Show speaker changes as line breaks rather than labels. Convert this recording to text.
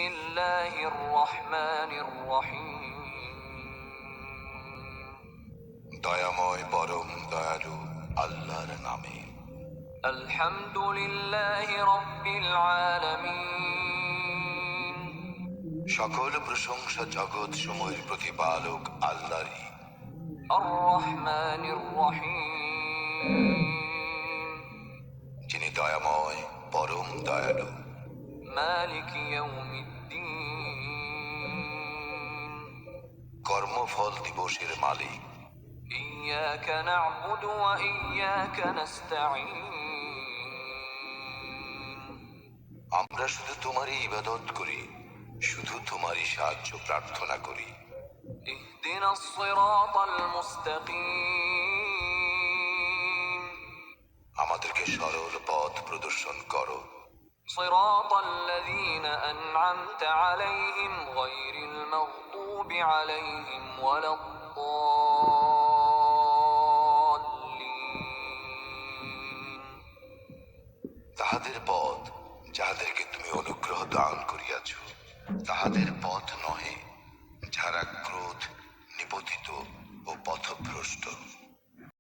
বিসমিল্লাহির রহমানির রহিম।
দয়াময় পরম দয়ালু আল্লাহর নামে।
আলহামদুলিল্লাহি রাব্বিল আলামিন।
সকল প্রশংসা জগৎ সমূহের প্রতিপালক আল্লাহরই।
আর রহমানির রহিম।
যিনি দয়াময় পরম দয়ালু।
মালিক ইয়াউমিদ্দিন।
কর্মফল দিবসের মালিক।
ইয়াকা না'বুদু ওয়া ইয়াকা নাস্তাঈন।
আমরা শুধু তোমারই ইবাদত করি, শুধু তোমারই সাহায্য প্রার্থনা করি।
ইহদিনাস সিরাতাল মুস্তাকিম।
আমাদেরকে সরল পথ প্রদর্শন করো।
সিরাতাল্লাযীনা আন'আমতা আলাইহিম গায়রিল মাগদুবি আলাইহিম ওয়ালাদ-দাল্লিন।
তাহাদের পথ যাহাদেরকে তুমি অনুগ্রহ দান করিয়াছ, তাহাদের পথ নহে যাহারা ক্রোধ নিপতিত ও পথভ্রষ্ট।